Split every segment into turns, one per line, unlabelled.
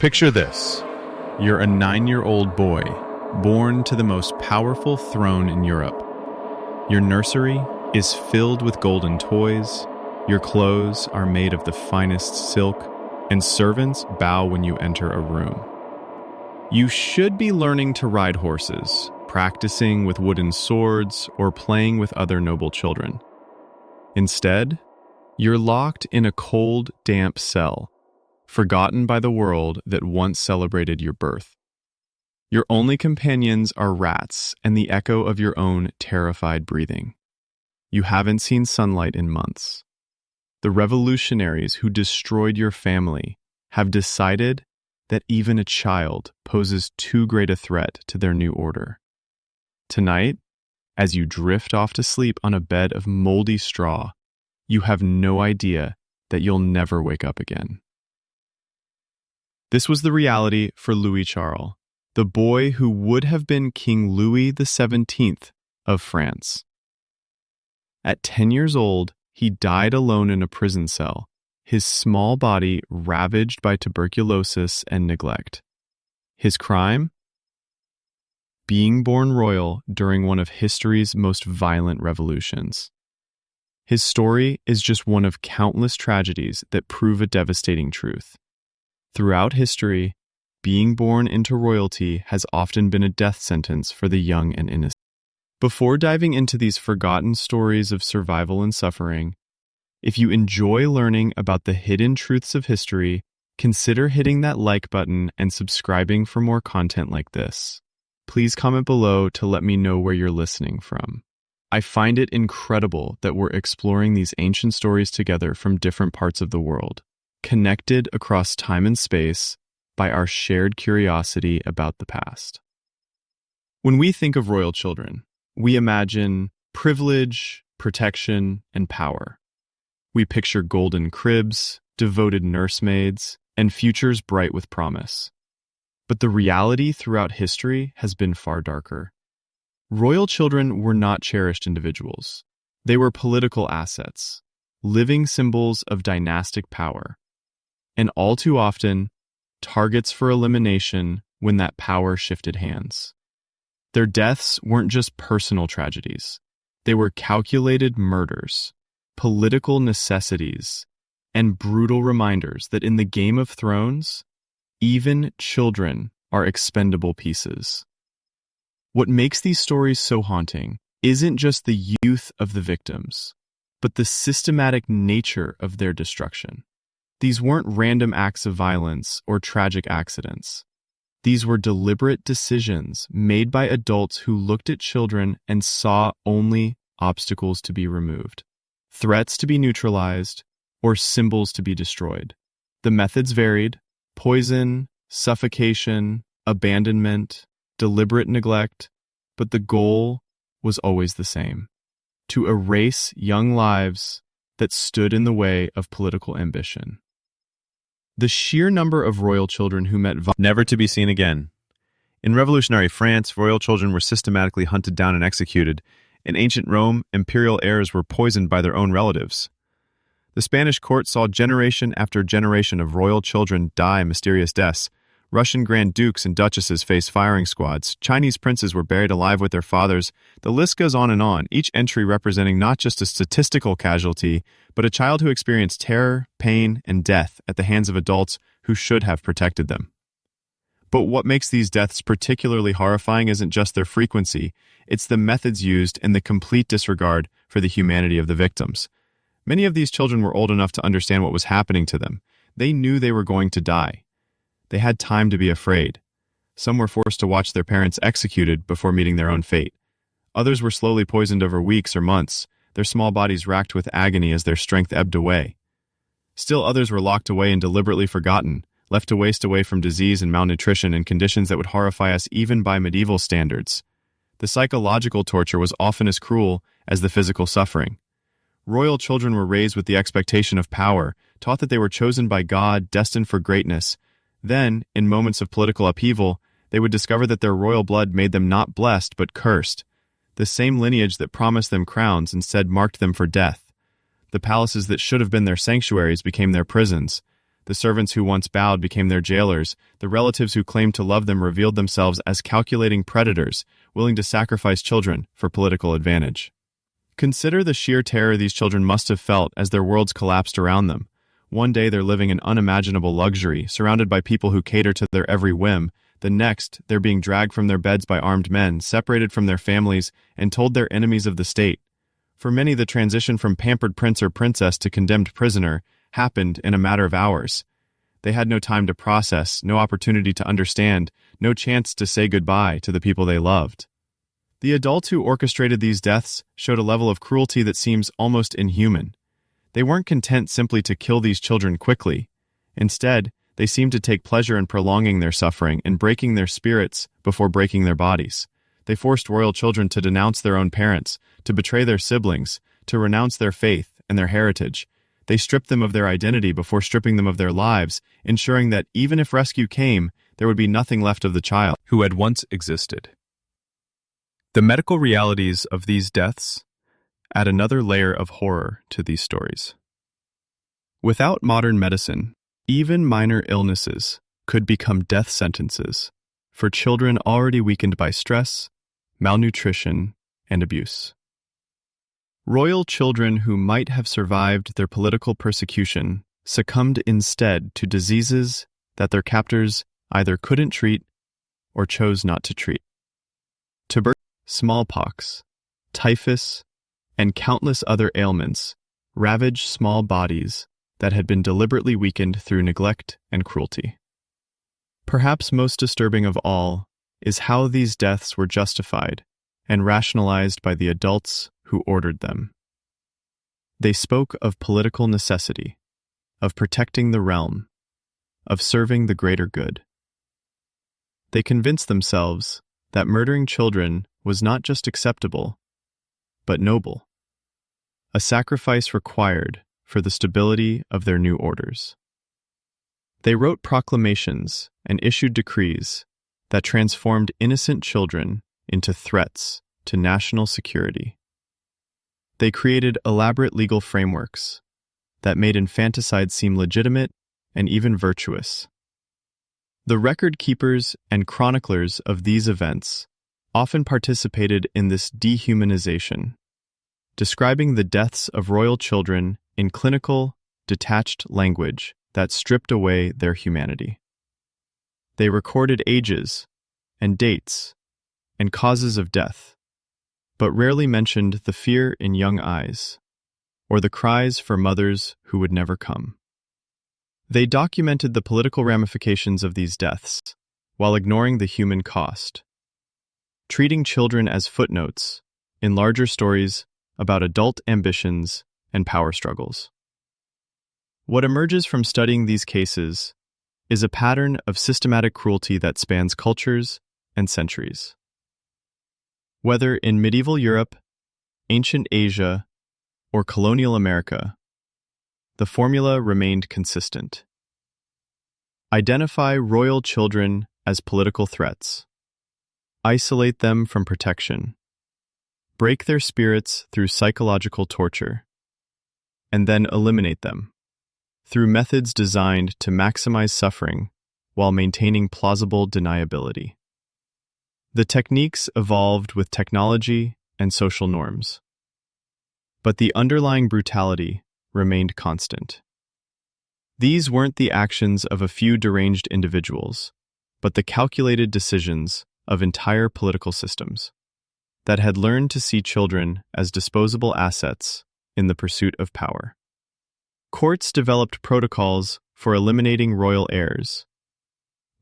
Picture this. You're a 9-year-old boy, born to the most powerful throne in Europe. Your nursery is filled with golden toys, your clothes are made of the finest silk, and servants bow when you enter a room. You should be learning to ride horses, practicing with wooden swords, or playing with other noble children. Instead, you're locked in a cold, damp cell, forgotten by the world that once celebrated your birth. Your only companions are rats and the echo of your own terrified breathing. You haven't seen sunlight in months. The revolutionaries who destroyed your family have decided that even a child poses too great a threat to their new order. Tonight, as you drift off to sleep on a bed of moldy straw, you have no idea that you'll never wake up again. This was the reality for Louis Charles, the boy who would have been King Louis XVII of France. At 10 years old, he died alone in a prison cell, his small body ravaged by tuberculosis and neglect. His crime? Being born royal during one of history's most violent revolutions. His story is just one of countless tragedies that prove a devastating truth. Throughout history, being born into royalty has often been a death sentence for the young and innocent. Before diving into these forgotten stories of survival and suffering, if you enjoy learning about the hidden truths of history, consider hitting that like button and subscribing for more content like this. Please comment below to let me know where you're listening from. I find it incredible that we're exploring these ancient stories together from different parts of the world, connected across time and space by our shared curiosity about the past. When we think of royal children, we imagine privilege, protection, and power. We picture golden cribs, devoted nursemaids, and futures bright with promise. But the reality throughout history has been far darker. Royal children were not cherished individuals. They were political assets, living symbols of dynastic power, and all too often, targets for elimination when that power shifted hands. Their deaths weren't just personal tragedies. They were calculated murders, political necessities, and brutal reminders that in the Game of Thrones, even children are expendable pieces. What makes these stories so haunting isn't just the youth of the victims, but the systematic nature of their destruction. These weren't random acts of violence or tragic accidents. These were deliberate decisions made by adults who looked at children and saw only obstacles to be removed, threats to be neutralized, or symbols to be destroyed. The methods varied: poison, suffocation, abandonment, deliberate neglect, but the goal was always the same: to erase young lives that stood in the way of political ambition. The sheer number of royal children who met never to be seen again. In revolutionary France, royal children were systematically hunted down and executed. In ancient Rome, imperial heirs were poisoned by their own relatives. The Spanish court saw generation after generation of royal children die mysterious deaths. Russian grand dukes and duchesses faced firing squads. Chinese princes were buried alive with their fathers. The list goes on, each entry representing not just a statistical casualty, but a child who experienced terror, pain, and death at the hands of adults who should have protected them. But what makes these deaths particularly horrifying isn't just their frequency, it's the methods used and the complete disregard for the humanity of the victims. Many of these children were old enough to understand what was happening to them. They knew they were going to die. They had time to be afraid. Some were forced to watch their parents executed before meeting their own fate. Others were slowly poisoned over weeks or months, their small bodies racked with agony as their strength ebbed away. Still others were locked away and deliberately forgotten, left to waste away from disease and malnutrition in conditions that would horrify us even by medieval standards. The psychological torture was often as cruel as the physical suffering. Royal children were raised with the expectation of power, taught that they were chosen by God, destined for greatness. Then, in moments of political upheaval, they would discover that their royal blood made them not blessed but cursed. The same lineage that promised them crowns instead marked them for death. The palaces that should have been their sanctuaries became their prisons. The servants who once bowed became their jailers. The relatives who claimed to love them revealed themselves as calculating predators, willing to sacrifice children for political advantage. Consider the sheer terror these children must have felt as their worlds collapsed around them. One day they're living in unimaginable luxury, surrounded by people who cater to their every whim. The next, they're being dragged from their beds by armed men, separated from their families, and told they're enemies of the state. For many, the transition from pampered prince or princess to condemned prisoner happened in a matter of hours. They had no time to process, no opportunity to understand, no chance to say goodbye to the people they loved. The adults who orchestrated these deaths showed a level of cruelty that seems almost inhuman. They weren't content simply to kill these children quickly. Instead, they seemed to take pleasure in prolonging their suffering and breaking their spirits before breaking their bodies. They forced royal children to denounce their own parents, to betray their siblings, to renounce their faith and their heritage. They stripped them of their identity before stripping them of their lives, ensuring that even if rescue came, there would be nothing left of the child who had once existed. The medical realities of these deaths add another layer of horror to these stories. Without modern medicine, even minor illnesses could become death sentences for children already weakened by stress, malnutrition, and abuse. Royal children who might have survived their political persecution succumbed instead to diseases that their captors either couldn't treat or chose not to treat. Tuberculosis, smallpox, typhus, and countless other ailments ravaged small bodies that had been deliberately weakened through neglect and cruelty. Perhaps most disturbing of all is how these deaths were justified and rationalized by the adults who ordered them. They spoke of political necessity, of protecting the realm, of serving the greater good. They convinced themselves that murdering children was not just acceptable, but noble, a sacrifice required for the stability of their new orders. They wrote proclamations and issued decrees that transformed innocent children into threats to national security. They created elaborate legal frameworks that made infanticide seem legitimate and even virtuous. The record keepers and chroniclers of these events often participated in this dehumanization, describing the deaths of royal children in clinical, detached language that stripped away their humanity. They recorded ages and dates and causes of death, but rarely mentioned the fear in young eyes or the cries for mothers who would never come. They documented the political ramifications of these deaths while ignoring the human cost, treating children as footnotes in larger stories about adult ambitions and power struggles. What emerges from studying these cases is a pattern of systematic cruelty that spans cultures and centuries. Whether in medieval Europe, ancient Asia, or colonial America, the formula remained consistent. Identify royal children as political threats. Isolate them from protection. Break their spirits through psychological torture. And then eliminate them through methods designed to maximize suffering while maintaining plausible deniability. The techniques evolved with technology and social norms, but the underlying brutality remained constant. These weren't the actions of a few deranged individuals, but the calculated decisions of entire political systems that had learned to see children as disposable assets in the pursuit of power. Courts developed protocols for eliminating royal heirs.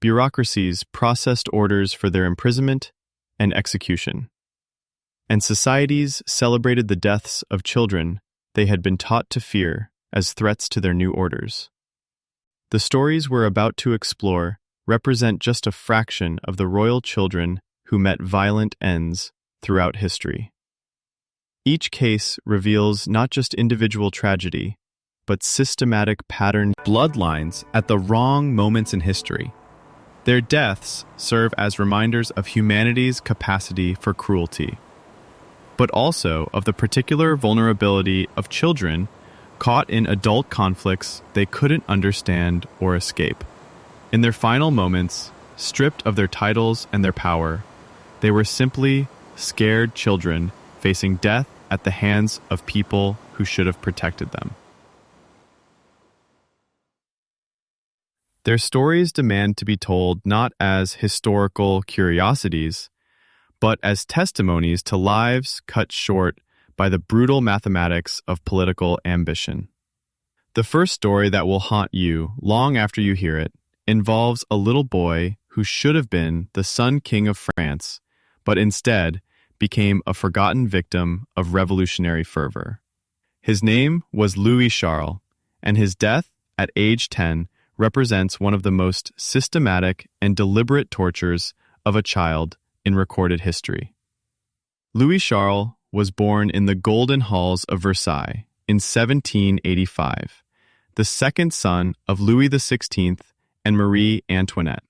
Bureaucracies processed orders for their imprisonment and execution. And societies celebrated the deaths of children they had been taught to fear as threats to their new orders. The stories we're about to explore represent just a fraction of the royal children who met violent ends throughout history. Each case reveals not just individual tragedy, but systematic pattern bloodlines at the wrong moments in history. Their deaths serve as reminders of humanity's capacity for cruelty, but also of the particular vulnerability of children caught in adult conflicts they couldn't understand or escape. In their final moments, stripped of their titles and their power, they were simply scared children facing death at the hands of people who should have protected them. Their stories demand to be told not as historical curiosities, but as testimonies to lives cut short by the brutal mathematics of political ambition. The first story that will haunt you long after you hear it involves a little boy who should have been the Sun King of France, but instead became a forgotten victim of revolutionary fervor. His name was Louis Charles, and his death at age 10 represents one of the most systematic and deliberate tortures of a child in recorded history. Louis Charles was born in the Golden Halls of Versailles in 1785, the second son of Louis XVI and Marie Antoinette.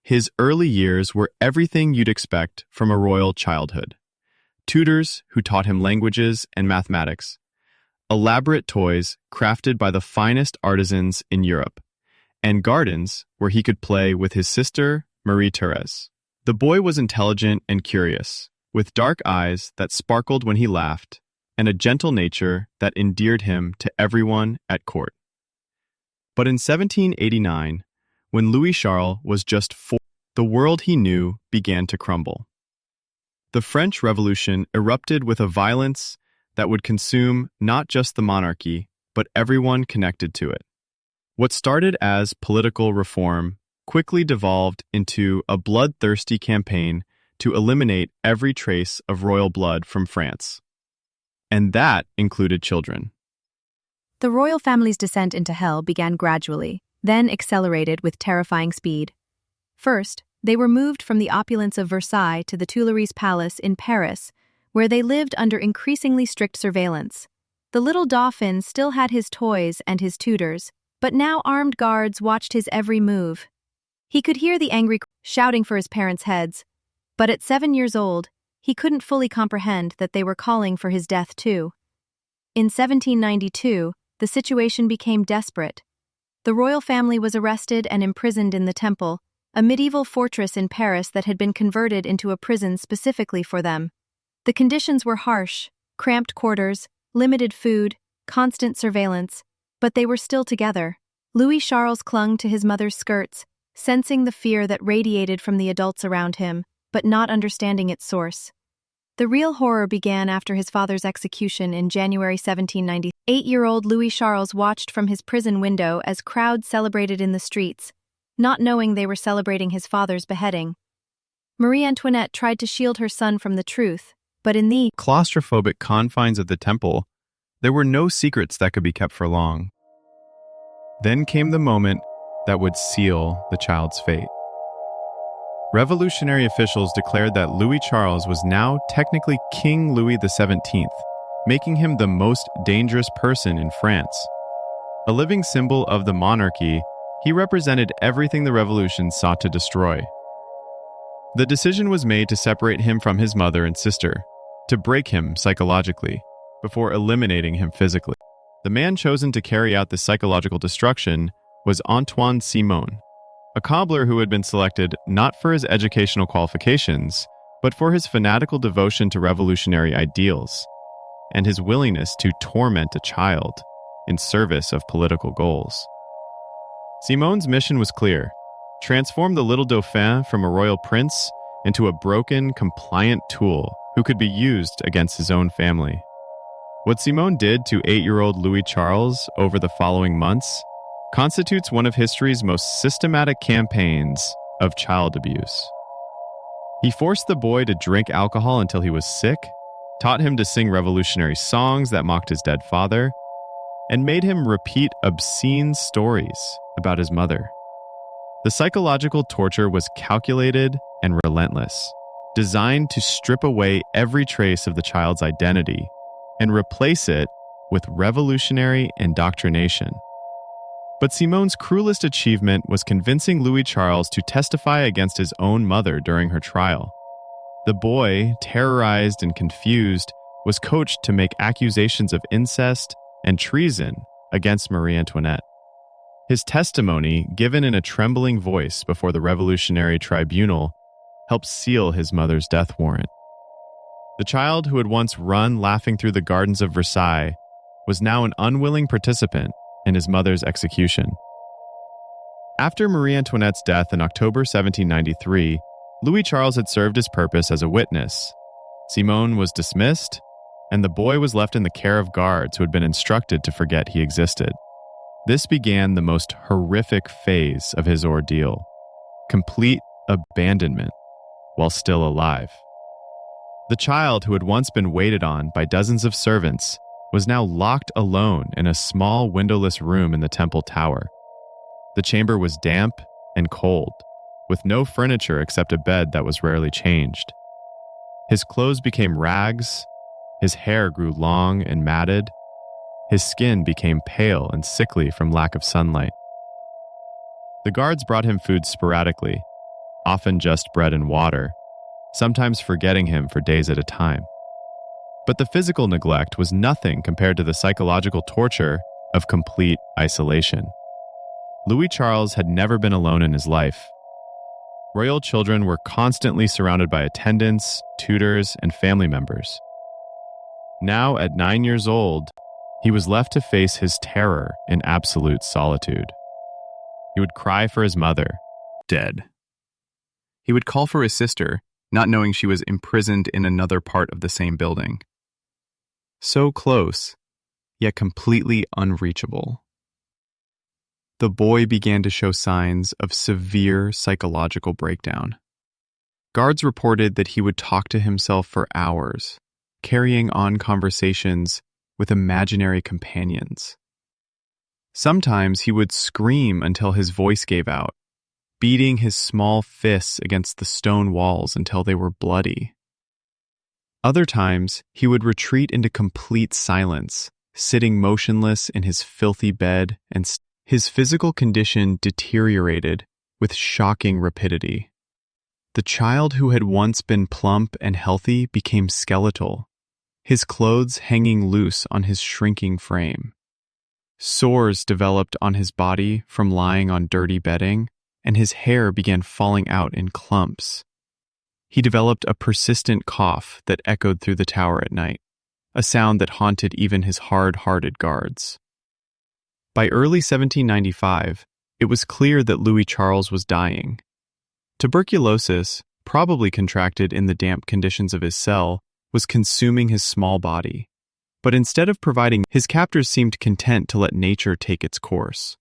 His early years were everything you'd expect from a royal childhood. Tutors who taught him languages and mathematics, elaborate toys crafted by the finest artisans in Europe, and gardens where he could play with his sister, Marie-Thérèse. The boy was intelligent and curious, with dark eyes that sparkled when he laughed, and a gentle nature that endeared him to everyone at court. But in 1789, when Louis Charles was just 4, the world he knew began to crumble. The French Revolution erupted with a violence that would consume not just the monarchy, but everyone connected to it. What started as political reform quickly devolved into a bloodthirsty campaign to eliminate every trace of royal blood from France. And that included children.
The royal family's descent into hell began gradually, then accelerated with terrifying speed. First, they were moved from the opulence of Versailles to the Tuileries Palace in Paris, where they lived under increasingly strict surveillance. The little Dauphin still had his toys and his tutors, but now armed guards watched his every move. He could hear the angry shouting for his parents' heads, but at 7 years old, he couldn't fully comprehend that they were calling for his death too. In 1792, the situation became desperate. The royal family was arrested and imprisoned in the Temple, a medieval fortress in Paris that had been converted into a prison specifically for them. The conditions were harsh: cramped quarters, limited food, constant surveillance, but they were still together. Louis Charles clung to his mother's skirts, sensing the fear that radiated from the adults around him, but not understanding its source. The real horror began after his father's execution in January 1790. 8-year-old Louis Charles watched from his prison window as crowds celebrated in the streets, not knowing they were celebrating his father's beheading. Marie Antoinette tried to shield her son from the truth, but in the
claustrophobic confines of the temple, there were no secrets that could be kept for long. Then came the moment that would seal the child's fate. Revolutionary officials declared that Louis Charles was now technically King Louis XVII, making him the most dangerous person in France. A living symbol of the monarchy, he represented everything the revolution sought to destroy. The decision was made to separate him from his mother and sister, to break him psychologically, before eliminating him physically. The man chosen to carry out this psychological destruction was Antoine Simon, a cobbler who had been selected not for his educational qualifications, but for his fanatical devotion to revolutionary ideals, and his willingness to torment a child in service of political goals. Simon's mission was clear: transform the little Dauphin from a royal prince into a broken, compliant tool who could be used against his own family. What Simon did to 8-year-old Louis Charles over the following months constitutes one of history's most systematic campaigns of child abuse. He forced the boy to drink alcohol until he was sick, taught him to sing revolutionary songs that mocked his dead father, and made him repeat obscene stories about his mother. The psychological torture was calculated and relentless, designed to strip away every trace of the child's identity and replace it with revolutionary indoctrination. But Simon's cruelest achievement was convincing Louis Charles to testify against his own mother during her trial. The boy, terrorized and confused, was coached to make accusations of incest, and treason against Marie Antoinette. His testimony, given in a trembling voice before the Revolutionary Tribunal, helped seal his mother's death warrant. The child who had once run laughing through the gardens of Versailles was now an unwilling participant in his mother's execution. After Marie Antoinette's death in October 1793, Louis Charles had served his purpose as a witness. Simone was dismissed, and the boy was left in the care of guards who had been instructed to forget he existed. This began the most horrific phase of his ordeal: complete abandonment while still alive. The child who had once been waited on by dozens of servants was now locked alone in a small windowless room in the temple tower. The chamber was damp and cold, with no furniture except a bed that was rarely changed. His clothes became rags, his hair grew long and matted, his skin became pale and sickly from lack of sunlight. The guards brought him food sporadically, often just bread and water, sometimes forgetting him for days at a time. But the physical neglect was nothing compared to the psychological torture of complete isolation. Louis Charles had never been alone in his life. Royal children were constantly surrounded by attendants, tutors, and family members. Now, at 9 years old, he was left to face his terror in absolute solitude. He would cry for his mother, dead. He would call for his sister, not knowing she was imprisoned in another part of the same building. So close, yet completely unreachable. The boy began to show signs of severe psychological breakdown. Guards reported that he would talk to himself for hours, carrying on conversations with imaginary companions. Sometimes he would scream until his voice gave out, beating his small fists against the stone walls until they were bloody. Other times, he would retreat into complete silence, sitting motionless in his filthy bed, and his physical condition deteriorated with shocking rapidity. The child who had once been plump and healthy became skeletal, his clothes hanging loose on his shrinking frame. Sores developed on his body from lying on dirty bedding, and his hair began falling out in clumps. He developed a persistent cough that echoed through the tower at night, a sound that haunted even his hard-hearted guards. By early 1795, it was clear that Louis Charles was dying. Tuberculosis, probably contracted in the damp conditions of his cell, was consuming his small body. But instead of providing, his captors seemed content to let nature take its course.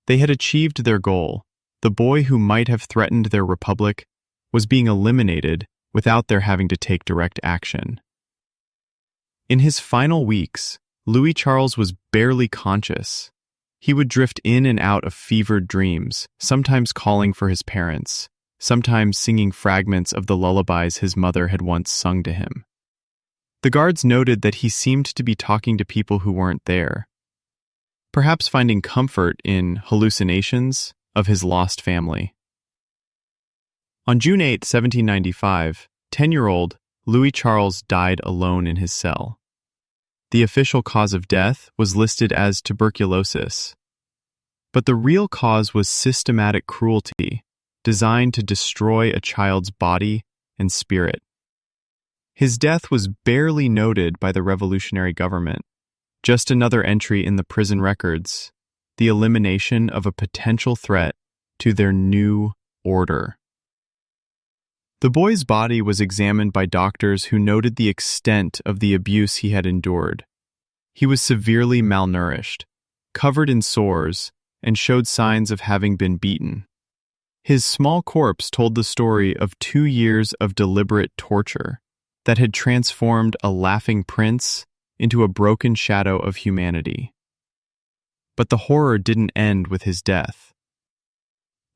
They had achieved their goal. The boy who might have threatened their republic was being eliminated without their having to take direct action. In his final weeks, Louis Charles was barely conscious. He would drift in and out of fevered dreams, sometimes calling for his parents, sometimes singing fragments of the lullabies his mother had once sung to him. The guards noted that he seemed to be talking to people who weren't there, perhaps finding comfort in hallucinations of his lost family. On June 8, 1795, 10-year-old Louis Charles died alone in his cell. The official cause of death was listed as tuberculosis, but the real cause was systematic cruelty designed to destroy a child's body and spirit. His death was barely noted by the revolutionary government, just another entry in the prison records, the elimination of a potential threat to their new order. The boy's body was examined by doctors who noted the extent of the abuse he had endured. He was severely malnourished, covered in sores, and showed signs of having been beaten. His small corpse told the story of 2 years of deliberate torture that had transformed a laughing prince into a broken shadow of humanity. But the horror didn't end with his death.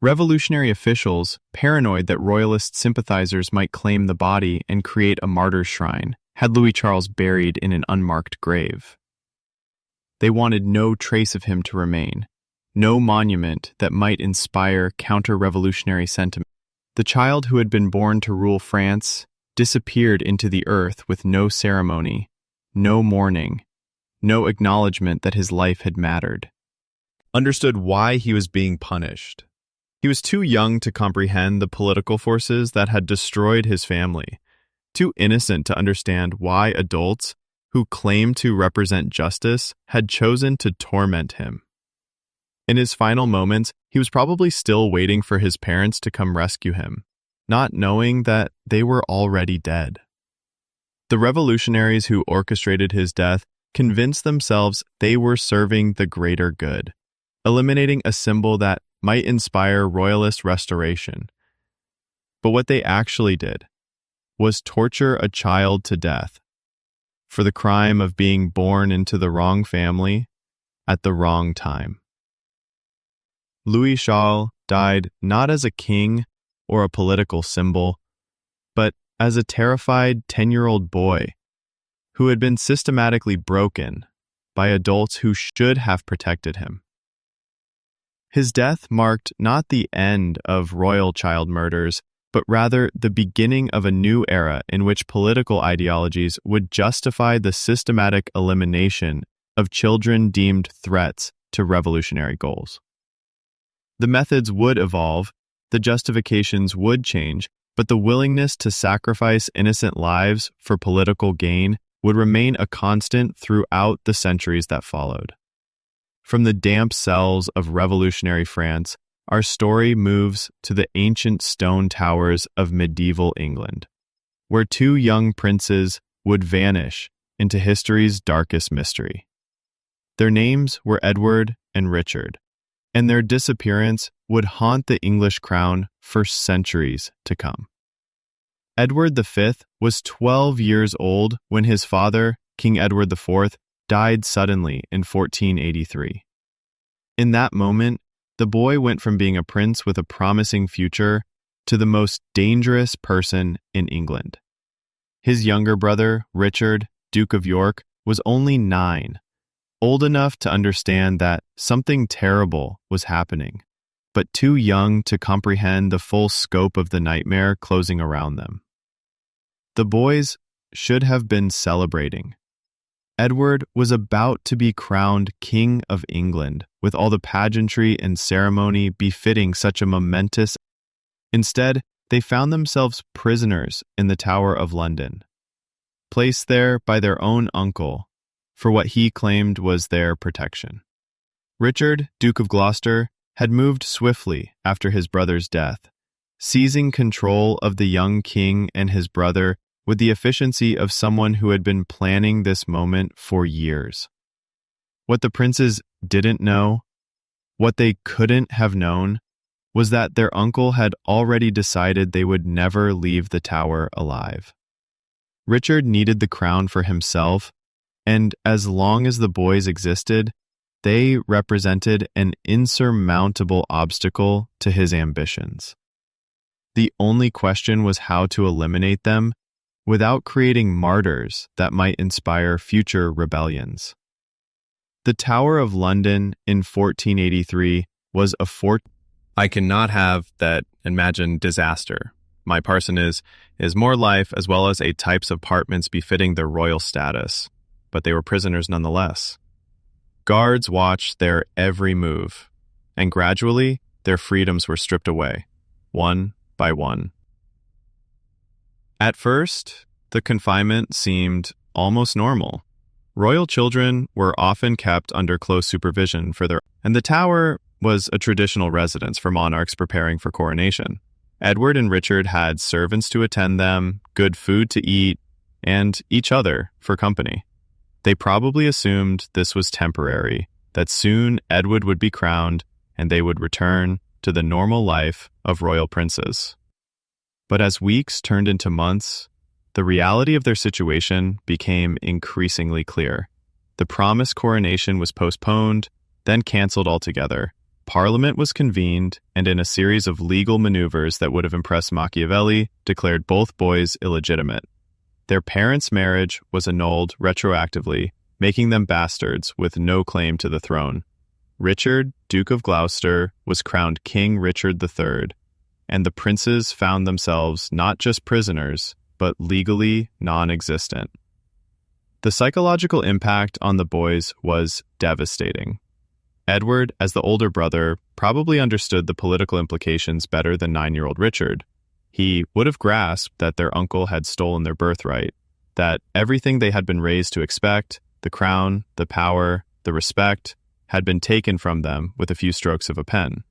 Revolutionary officials, paranoid that royalist sympathizers might claim the body and create a martyr's shrine, had Louis Charles buried in an unmarked grave. They wanted no trace of him to remain, no monument that might inspire counter-revolutionary sentiment. The child who had been born to rule France disappeared into the earth with no ceremony, no mourning, no acknowledgement that his life had mattered. Understood why he was being punished. He was too young to comprehend the political forces that had destroyed his family, too innocent to understand why adults who claimed to represent justice had chosen to torment him. In his final moments, he was probably still waiting for his parents to come rescue him, not knowing that they were already dead. The revolutionaries who orchestrated his death convinced themselves they were serving the greater good, eliminating a symbol that might inspire royalist restoration. But what they actually did was torture a child to death for the crime of being born into the wrong family at the wrong time. Louis Charles died not as a king or a political symbol, but as a terrified 10-year-old boy who had been systematically broken by adults who should have protected him. His death marked not the end of royal child murders, but rather the beginning of a new era in which political ideologies would justify the systematic elimination of children deemed threats to revolutionary goals. The methods would evolve, the justifications would change, but the willingness to sacrifice innocent lives for political gain would remain a constant throughout the centuries that followed. From the damp cells of revolutionary France, our story moves to the ancient stone towers of medieval England, where two young princes would vanish into history's darkest mystery. Their names were Edward and Richard, and their disappearance would haunt the English crown for centuries to come. Edward V was 12 years old when his father, King Edward IV, died suddenly in 1483. In that moment, the boy went from being a prince with a promising future to the most dangerous person in England. His younger brother, Richard, Duke of York, was only 9, old enough to understand that something terrible was happening, but too young to comprehend the full scope of the nightmare closing around them. The boys should have been celebrating. Edward was about to be crowned King of England, with all the pageantry and ceremony befitting such a momentous. Instead, they found themselves prisoners in the Tower of London, placed there by their own uncle for what he claimed was their protection. Richard, Duke of Gloucester, had moved swiftly after his brother's death, seizing control of the young king and his brother with the efficiency of someone who had been planning this moment for years. What the princes didn't know, what they couldn't have known, was that their uncle had already decided they would never leave the tower alive. Richard needed the crown for himself, and as long as the boys existed, they represented an insurmountable obstacle to his ambitions. The only question was how to eliminate them without creating martyrs that might inspire future rebellions. The Tower of London in 1483 was a fort. I cannot have that imagined disaster. My parson is more life as well as a types of apartments befitting their royal status, but they were prisoners nonetheless. Guards watched their every move, and gradually their freedoms were stripped away, one by one. At first, the confinement seemed almost normal. Royal children were often kept under close supervision and the tower was a traditional residence for monarchs preparing for coronation. Edward and Richard had servants to attend them, good food to eat, and each other for company. They probably assumed this was temporary, that soon Edward would be crowned and they would return to the normal life of royal princes. But as weeks turned into months, the reality of their situation became increasingly clear. The promised coronation was postponed, then cancelled altogether. Parliament was convened, and in a series of legal maneuvers that would have impressed Machiavelli, declared both boys illegitimate. Their parents' marriage was annulled retroactively, making them bastards with no claim to the throne. Richard, Duke of Gloucester, was crowned King Richard III, and the princes found themselves not just prisoners, but legally non-existent. The psychological impact on the boys was devastating. Edward, as the older brother, probably understood the political implications better than 9-year-old Richard. He would have grasped that their uncle had stolen their birthright, that everything they had been raised to expect, the crown, the power, the respect, had been taken from them with a few strokes of a pen.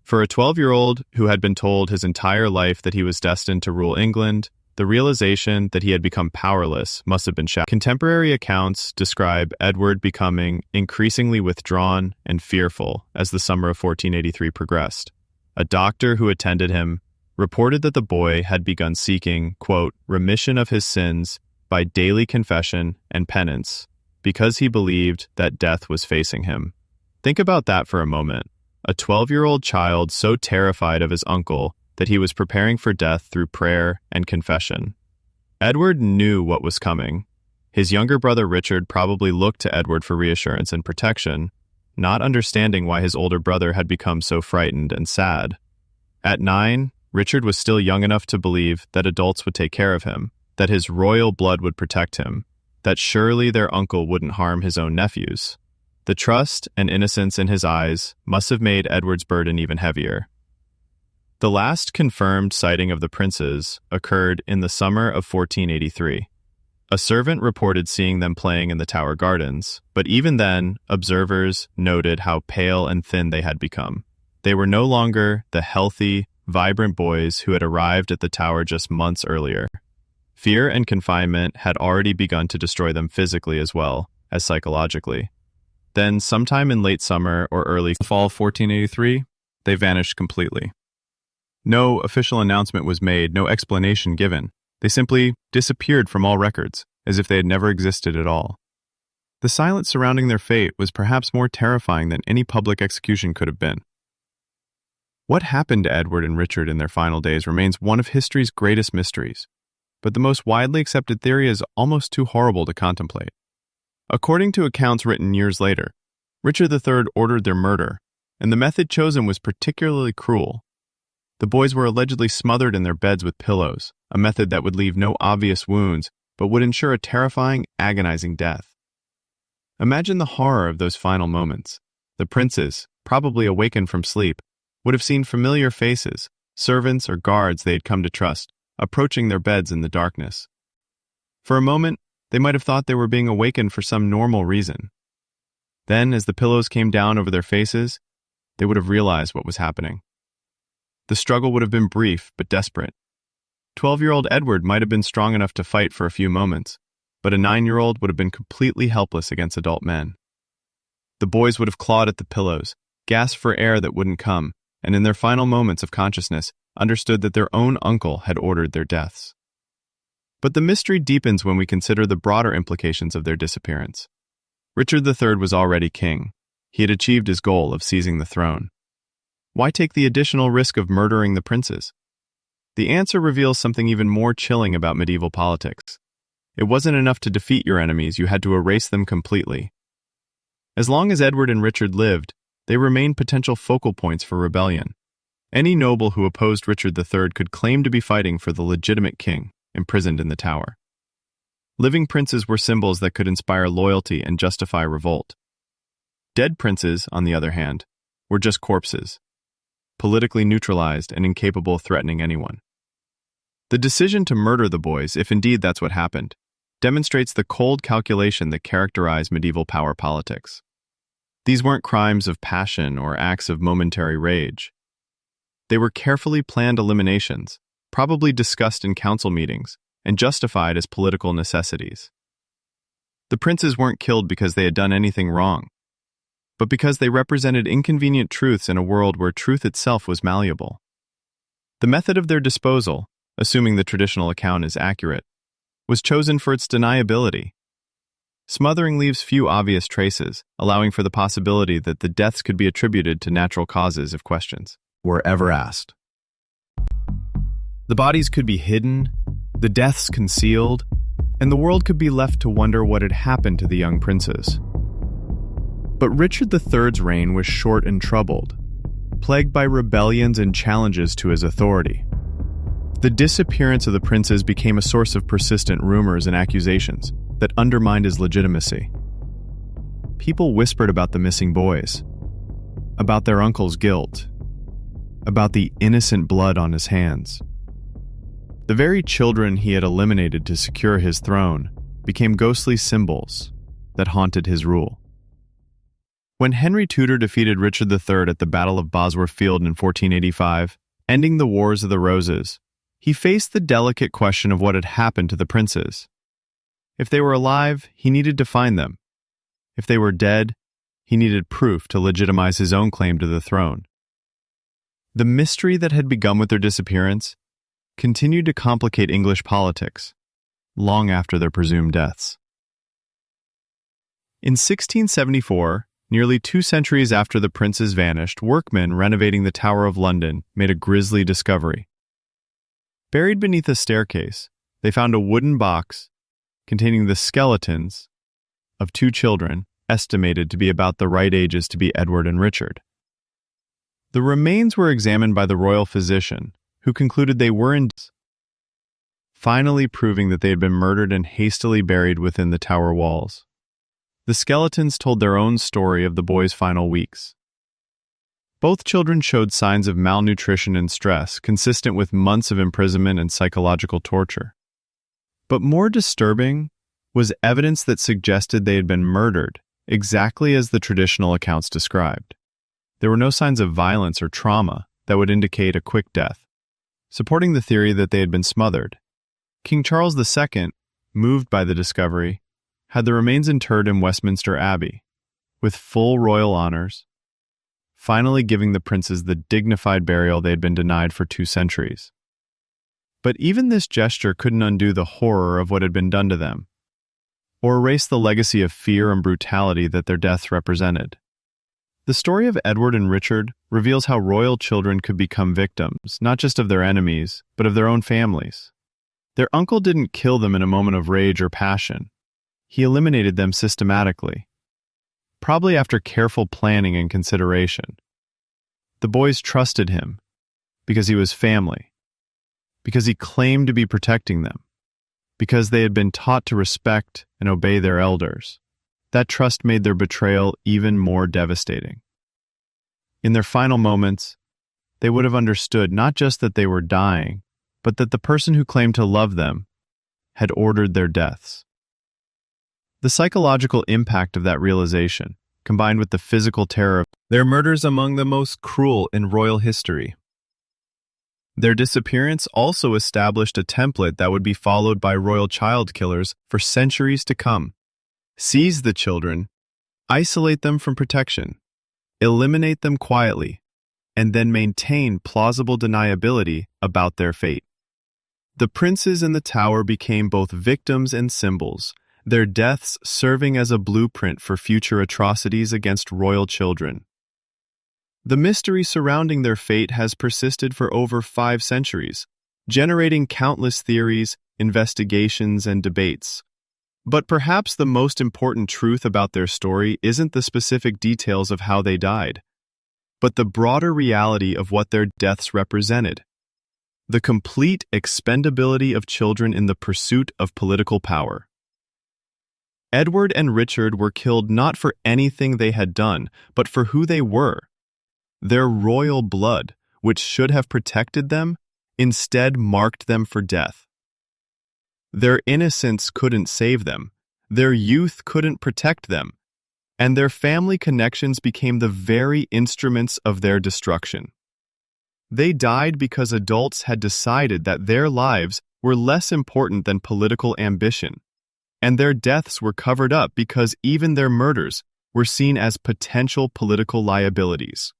For a 12-year-old who had been told his entire life that he was destined to rule England, the realization that he had become powerless must have been shocking. Contemporary accounts describe Edward becoming increasingly withdrawn and fearful as the summer of 1483 progressed. A doctor who attended him reported that the boy had begun seeking, quote, remission of his sins by daily confession and penance, because he believed that death was facing him. Think about that for a moment. A 12-year-old child so terrified of his uncle that he was preparing for death through prayer and confession. Edward knew what was coming. His younger brother Richard probably looked to Edward for reassurance and protection, not understanding why his older brother had become so frightened and sad. At 9, Richard was still young enough to believe that adults would take care of him, that his royal blood would protect him, that surely their uncle wouldn't harm his own nephews. The trust and innocence in his eyes must have made Edward's burden even heavier. The last confirmed sighting of the princes occurred in the summer of 1483. A servant reported seeing them playing in the Tower Gardens, but even then, observers noted how pale and thin they had become. They were no longer the healthy, vibrant boys who had arrived at the Tower just months earlier. Fear and confinement had already begun to destroy them physically as well as psychologically. Then, sometime in late summer or early fall of 1483, they vanished completely. No official announcement was made, no explanation given. They simply disappeared from all records, as if they had never existed at all. The silence surrounding their fate was perhaps more terrifying than any public execution could have been. What happened to Edward and Richard in their final days remains one of history's greatest mysteries, but the most widely accepted theory is almost too horrible to contemplate. According to accounts written years later, Richard III ordered their murder, and the method chosen was particularly cruel. The boys were allegedly smothered in their beds with pillows, a method that would leave no obvious wounds, but would ensure a terrifying, agonizing death. Imagine the horror of those final moments. The princes, probably awakened from sleep, would have seen familiar faces, servants or guards they had come to trust, approaching their beds in the darkness. For a moment, they might have thought they were being awakened for some normal reason. Then, as the pillows came down over their faces, they would have realized what was happening. The struggle would have been brief but desperate. 12-year-old Edward might have been strong enough to fight for a few moments, but a 9-year-old would have been completely helpless against adult men. The boys would have clawed at the pillows, gasped for air that wouldn't come, and in their final moments of consciousness, understood that their own uncle had ordered their deaths. But the mystery deepens when we consider the broader implications of their disappearance. Richard III was already king. He had achieved his goal of seizing the throne. Why take the additional risk of murdering the princes? The answer reveals something even more chilling about medieval politics. It wasn't enough to defeat your enemies, you had to erase them completely. As long as Edward and Richard lived, they remained potential focal points for rebellion. Any noble who opposed Richard III could claim to be fighting for the legitimate king, imprisoned in the Tower. Living princes were symbols that could inspire loyalty and justify revolt. Dead princes, on the other hand, were just corpses, politically neutralized and incapable of threatening anyone. The decision to murder the boys, if indeed that's what happened, demonstrates the cold calculation that characterized medieval power politics. These weren't crimes of passion or acts of momentary rage. They were carefully planned eliminations, probably discussed in council meetings, and justified as political necessities. The princes weren't killed because they had done anything wrong, but because they represented inconvenient truths in a world where truth itself was malleable. The method of their disposal, assuming the traditional account is accurate, was chosen for its deniability. Smothering leaves few obvious traces, allowing for the possibility that the deaths could be attributed to natural causes if questions were ever asked. The bodies could be hidden, the deaths concealed, and the world could be left to wonder what had happened to the young princes. But Richard III's reign was short and troubled, plagued by rebellions and challenges to his authority. The disappearance of the princes became a source of persistent rumors and accusations, that undermined his legitimacy. People whispered about the missing boys, about their uncle's guilt, about the innocent blood on his hands. The very children he had eliminated to secure his throne became ghostly symbols that haunted his rule. When Henry Tudor defeated Richard III at the Battle of Bosworth Field in 1485, ending the Wars of the Roses, he faced the delicate question of what had happened to the princes. If they were alive, he needed to find them. If they were dead, he needed proof to legitimize his own claim to the throne. The mystery that had begun with their disappearance continued to complicate English politics long after their presumed deaths. In 1674, nearly 2 centuries after the princes vanished, workmen renovating the Tower of London made a grisly discovery. Buried beneath a staircase, they found a wooden box containing the skeletons of 2 children estimated to be about the right ages to be Edward and Richard. The remains were examined by the royal physician, who concluded they were finally proving that they had been murdered and hastily buried within the tower walls. The skeletons told their own story of the boys' final weeks. Both children showed signs of malnutrition and stress, consistent with months of imprisonment and psychological torture. But more disturbing was evidence that suggested they had been murdered, exactly as the traditional accounts described. There were no signs of violence or trauma that would indicate a quick death, supporting the theory that they had been smothered. King Charles II, moved by the discovery, had the remains interred in Westminster Abbey, with full royal honors, finally giving the princes the dignified burial they had been denied for 2 centuries. But even this gesture couldn't undo the horror of what had been done to them, or erase the legacy of fear and brutality that their deaths represented. The story of Edward and Richard reveals how royal children could become victims, not just of their enemies, but of their own families. Their uncle didn't kill them in a moment of rage or passion. He eliminated them systematically, probably after careful planning and consideration. The boys trusted him because he was family, because he claimed to be protecting them, because they had been taught to respect and obey their elders. That trust made their betrayal even more devastating. In their final moments, they would have understood not just that they were dying, but that the person who claimed to love them had ordered their deaths. The psychological impact of that realization, combined with the physical terror, their murders among the most cruel in royal history. Their disappearance also established a template that would be followed by royal child killers for centuries to come. Seize the children, isolate them from protection, eliminate them quietly, and then maintain plausible deniability about their fate. The princes in the tower became both victims and symbols, their deaths serving as a blueprint for future atrocities against royal children. The mystery surrounding their fate has persisted for over 5 centuries, generating countless theories, investigations, and debates. But perhaps the most important truth about their story isn't the specific details of how they died, but the broader reality of what their deaths represented. The complete expendability of children in the pursuit of political power. Edward and Richard were killed not for anything they had done, but for who they were. Their royal blood, which should have protected them, instead marked them for death. Their innocence couldn't save them, their youth couldn't protect them, and their family connections became the very instruments of their destruction. They died because adults had decided that their lives were less important than political ambition, and their deaths were covered up because even their murders were seen as potential political liabilities.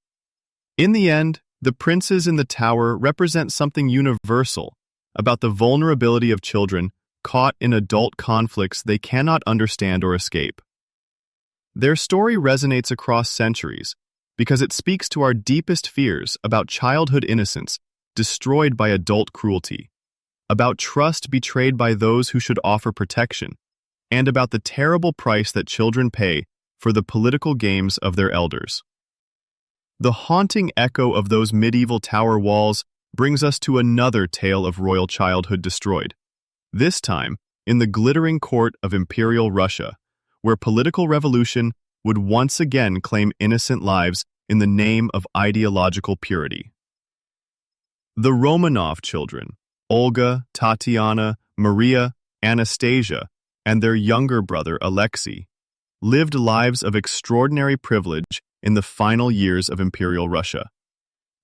In the end, the princes in the tower represent something universal about the vulnerability of children caught in adult conflicts they cannot understand or escape. Their story resonates across centuries because it speaks to our deepest fears about childhood innocence destroyed by adult cruelty, about trust betrayed by those who should offer protection, and about the terrible price that children pay for the political games of their elders. The haunting echo of those medieval tower walls brings us to another tale of royal childhood destroyed, this time in the glittering court of Imperial Russia, where political revolution would once again claim innocent lives in the name of ideological purity. The Romanov children, Olga, Tatiana, Maria, Anastasia, and their younger brother Alexei, lived lives of extraordinary privilege in the final years of Imperial Russia.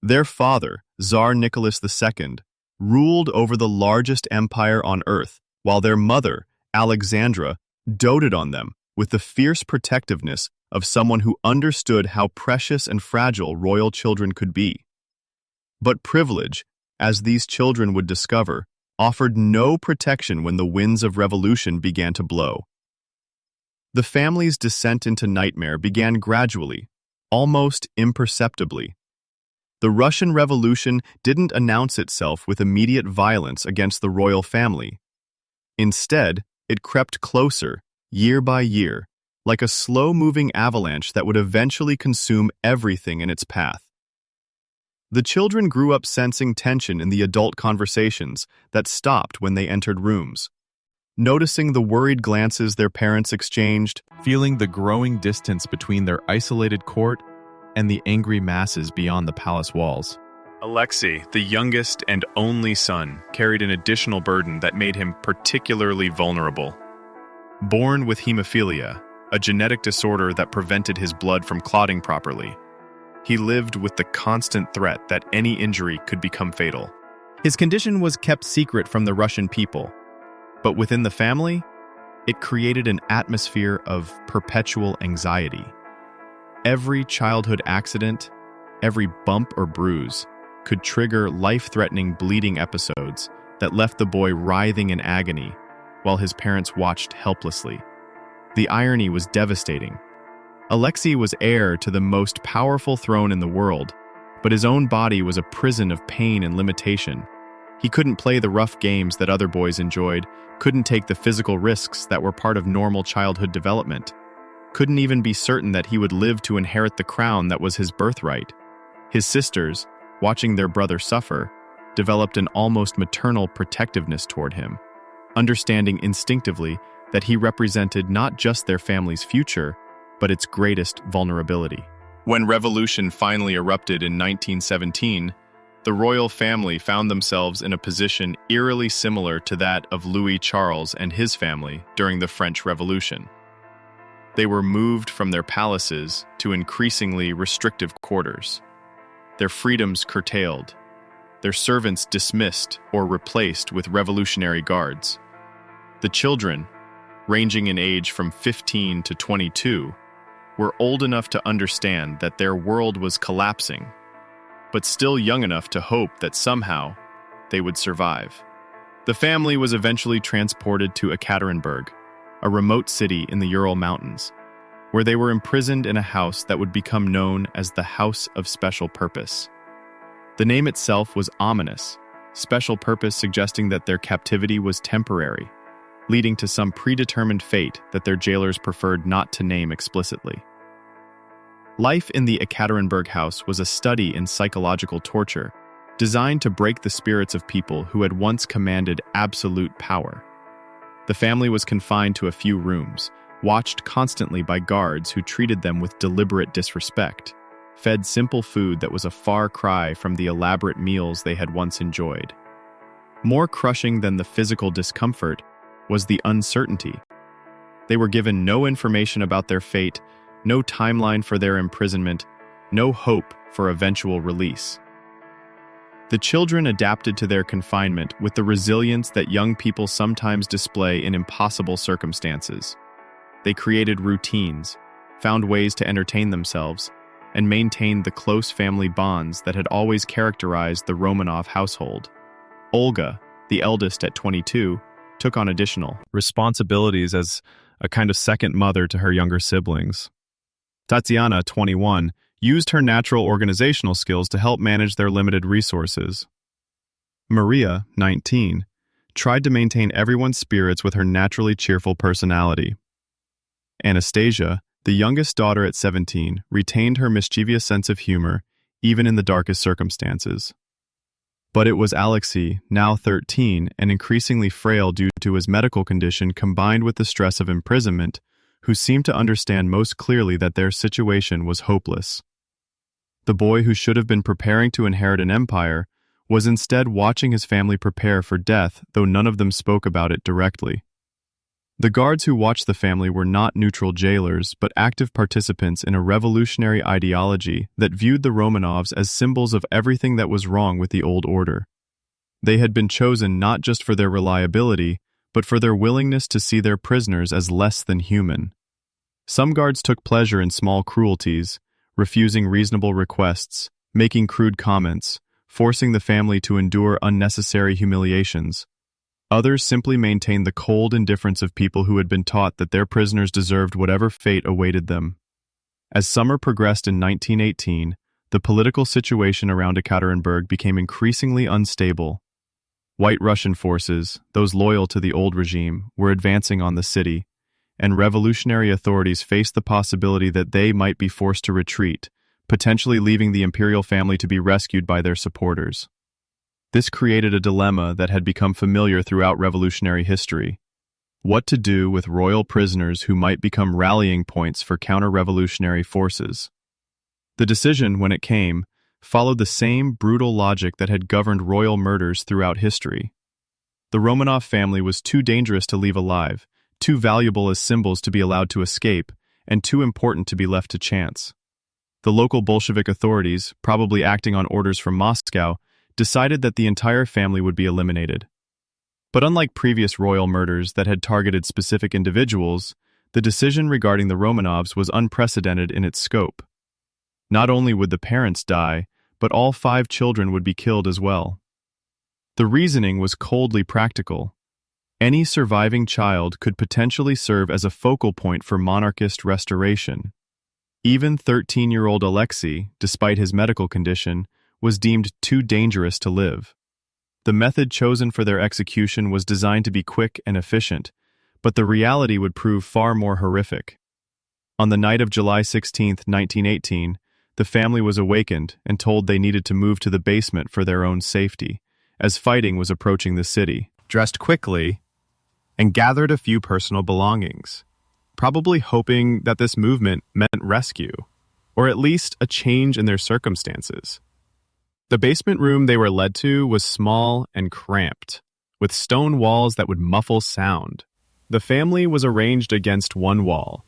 Their father, Tsar Nicholas II, ruled over the largest empire on earth, while their mother, Alexandra, doted on them with the fierce protectiveness of someone who understood how precious and fragile royal children could be. But privilege, as these children would discover, offered no protection when the winds of revolution began to blow. The family's descent into nightmare began gradually, almost imperceptibly. The Russian Revolution didn't announce itself with immediate violence against the royal family. Instead, it crept closer, year by year, like a slow-moving avalanche that would eventually consume everything in its path. The children grew up sensing tension in the adult conversations that stopped when they entered rooms, noticing the worried glances their parents exchanged, feeling the growing distance between their isolated court and the angry masses beyond the palace walls. Alexei, the youngest and only son, carried an additional burden that made him particularly vulnerable. Born with hemophilia, a genetic disorder that prevented his blood from clotting properly, he lived with the constant threat that any injury could become fatal. His condition was kept secret from the Russian people, but within the family, it created an atmosphere of perpetual anxiety. Every childhood accident, every bump or bruise, could trigger life-threatening bleeding episodes that left the boy writhing in agony while his parents watched helplessly. The irony was devastating. Alexei was heir to the most powerful throne in the world, but his own body was a prison of pain and limitation. He couldn't play the rough games that other boys enjoyed, couldn't take the physical risks that were part of normal childhood development, couldn't even be certain that he would live to inherit the crown that was his birthright. His sisters, watching their brother suffer, developed an almost maternal protectiveness toward him, understanding instinctively that he represented not just their family's future, but its greatest vulnerability. When revolution finally erupted in 1917, the royal family found themselves in a position eerily similar to that of Louis Charles and his family during the French Revolution. They were moved from their palaces to increasingly restrictive quarters, their freedoms curtailed, their servants dismissed or replaced with revolutionary guards. The children, ranging in age from 15 to 22, were old enough to understand that their world was collapsing, but still young enough to hope that somehow they would survive. The family was eventually transported to Ekaterinburg, a remote city in the Ural Mountains, where they were imprisoned in a house that would become known as the House of Special Purpose. The name itself was ominous, special purpose suggesting that their captivity was temporary, leading to some predetermined fate that their jailers preferred not to name explicitly. Life in the Ekaterinburg house was a study in psychological torture, designed to break the spirits of people who had once commanded absolute power. The family was confined to a few rooms, watched constantly by guards who treated them with deliberate disrespect, fed simple food that was a far cry from the elaborate meals they had once enjoyed. More crushing than the physical discomfort was the uncertainty. They were given no information about their fate, no timeline for their imprisonment, no hope for eventual release. The children adapted to their confinement with the resilience that young people sometimes display in impossible circumstances. They created routines, found ways to entertain themselves, and maintained the close family bonds that had always characterized the Romanov household. Olga, the eldest at 22, took on additional responsibilities as a kind of second mother to her younger siblings. Tatiana, 21, used her natural organizational skills to help manage their limited resources. Maria, 19, tried to maintain everyone's spirits with her naturally cheerful personality. Anastasia, the youngest daughter at 17, retained her mischievous sense of humor even in the darkest circumstances. But it was Alexei, now 13 and increasingly frail due to his medical condition combined with the stress of imprisonment, who seemed to understand most clearly that their situation was hopeless. The boy who should have been preparing to inherit an empire was instead watching his family prepare for death, though none of them spoke about it directly. The guards who watched the family were not neutral jailers, but active participants in a revolutionary ideology that viewed the Romanovs as symbols of everything that was wrong with the old order. They had been chosen not just for their reliability, but for their willingness to see their prisoners as less than human. Some guards took pleasure in small cruelties, refusing reasonable requests, making crude comments, forcing the family to endure unnecessary humiliations. Others simply maintained the cold indifference of people who had been taught that their prisoners deserved whatever fate awaited them. As summer progressed in 1918, the political situation around Ekaterinburg became increasingly unstable. White Russian forces, those loyal to the old regime, were advancing on the city, and revolutionary authorities faced the possibility that they might be forced to retreat, potentially leaving the imperial family to be rescued by their supporters. This created a dilemma that had become familiar throughout revolutionary history: what to do with royal prisoners who might become rallying points for counter-revolutionary forces. The decision, when it came, followed the same brutal logic that had governed royal murders throughout history. The Romanov family was too dangerous to leave alive, too valuable as symbols to be allowed to escape, and too important to be left to chance. The local Bolshevik authorities, probably acting on orders from Moscow, decided that the entire family would be eliminated. But unlike previous royal murders that had targeted specific individuals, the decision regarding the Romanovs was unprecedented in its scope. Not only would the parents die, but all 5 children would be killed as well. The reasoning was coldly practical. Any surviving child could potentially serve as a focal point for monarchist restoration. Even 13-year-old Alexei, despite his medical condition, was deemed too dangerous to live. The method chosen for their execution was designed to be quick and efficient, but the reality would prove far more horrific. On the night of July 16, 1918, the family was awakened and told they needed to move to the basement for their own safety, as fighting was approaching the city. Dressed quickly, and gathered a few personal belongings, probably hoping that this movement meant rescue, or at least a change in their circumstances. The basement room they were led to was small and cramped, with stone walls that would muffle sound. The family was arranged against one wall,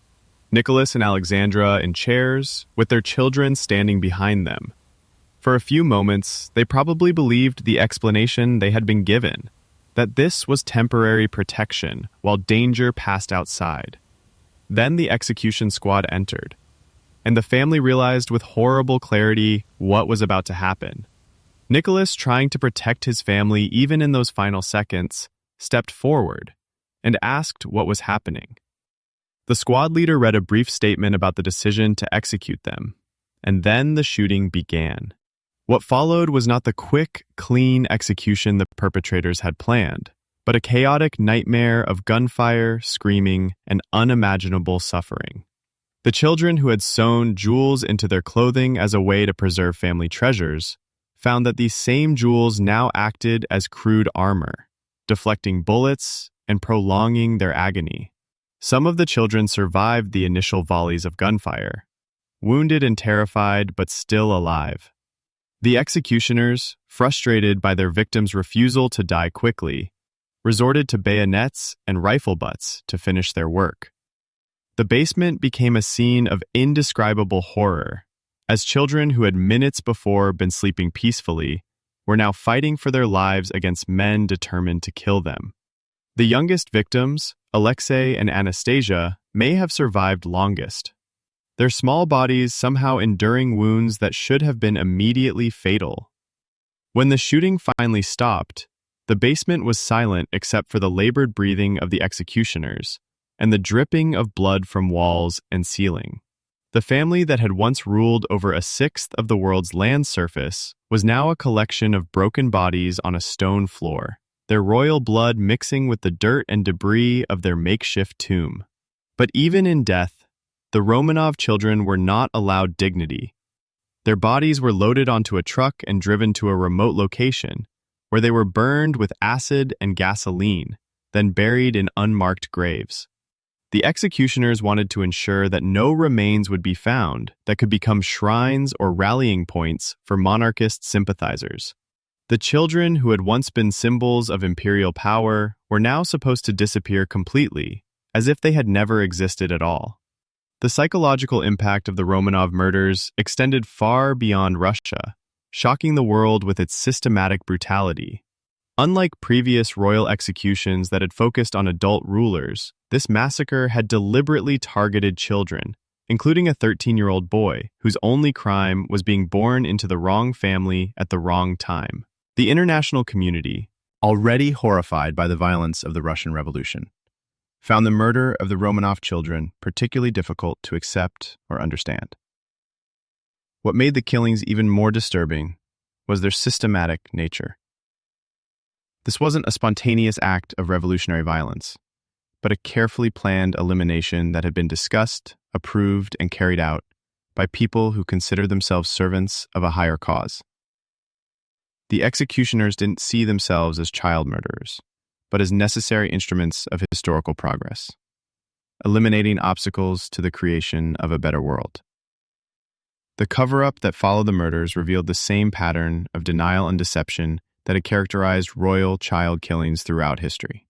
Nicholas and Alexandra in chairs, with their children standing behind them. For a few moments, they probably believed the explanation they had been given, that this was temporary protection while danger passed outside. Then the execution squad entered, and the family realized with horrible clarity what was about to happen. Nicholas, trying to protect his family even in those final seconds, stepped forward and asked what was happening. The squad leader read a brief statement about the decision to execute them, and then the shooting began. What followed was not the quick, clean execution the perpetrators had planned, but a chaotic nightmare of gunfire, screaming, and unimaginable suffering. The children who had sewn jewels into their clothing as a way to preserve family treasures found that these same jewels now acted as crude armor, deflecting bullets and prolonging their agony. Some of the children survived the initial volleys of gunfire, wounded and terrified but still alive. The executioners, frustrated by their victims' refusal to die quickly, resorted to bayonets and rifle butts to finish their work. The basement became a scene of indescribable horror, as children who had minutes before been sleeping peacefully were now fighting for their lives against men determined to kill them. The youngest victims, Alexei and Anastasia, may have survived longest, their small bodies somehow enduring wounds that should have been immediately fatal. When the shooting finally stopped, the basement was silent except for the labored breathing of the executioners and the dripping of blood from walls and ceiling. The family that had once ruled over 1/6 of the world's land surface was now a collection of broken bodies on a stone floor, their royal blood mixing with the dirt and debris of their makeshift tomb. But even in death, the Romanov children were not allowed dignity. Their bodies were loaded onto a truck and driven to a remote location, where they were burned with acid and gasoline, then buried in unmarked graves. The executioners wanted to ensure that no remains would be found that could become shrines or rallying points for monarchist sympathizers. The children who had once been symbols of imperial power were now supposed to disappear completely, as if they had never existed at all. The psychological impact of the Romanov murders extended far beyond Russia, shocking the world with its systematic brutality. Unlike previous royal executions that had focused on adult rulers, this massacre had deliberately targeted children, including a 13-year-old boy whose only crime was being born into the wrong family at the wrong time. The international community, already horrified by the violence of the Russian Revolution, found the murder of the Romanov children particularly difficult to accept or understand. What made the killings even more disturbing was their systematic nature. This wasn't a spontaneous act of revolutionary violence, but a carefully planned elimination that had been discussed, approved, and carried out by people who considered themselves servants of a higher cause. The executioners didn't see themselves as child murderers, but as necessary instruments of historical progress, eliminating obstacles to the creation of a better world. The cover-up that followed the murders revealed the same pattern of denial and deception that had characterized royal child killings throughout history.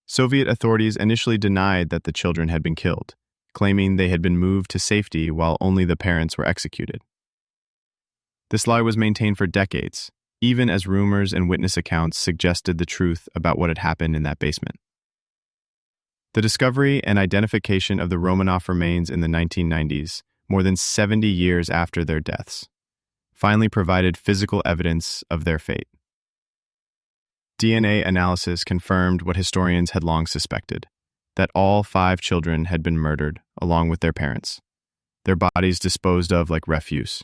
Soviet authorities initially denied that the children had been killed, claiming they had been moved to safety while only the parents were executed. This lie was maintained for decades, even as rumors and witness accounts suggested the truth about what had happened in that basement. The discovery and identification of the Romanov remains in the 1990s, more than 70 years after their deaths, finally provided physical evidence of their fate. DNA analysis confirmed what historians had long suspected, that all 5 children had been murdered along with their parents, their bodies disposed of like refuse,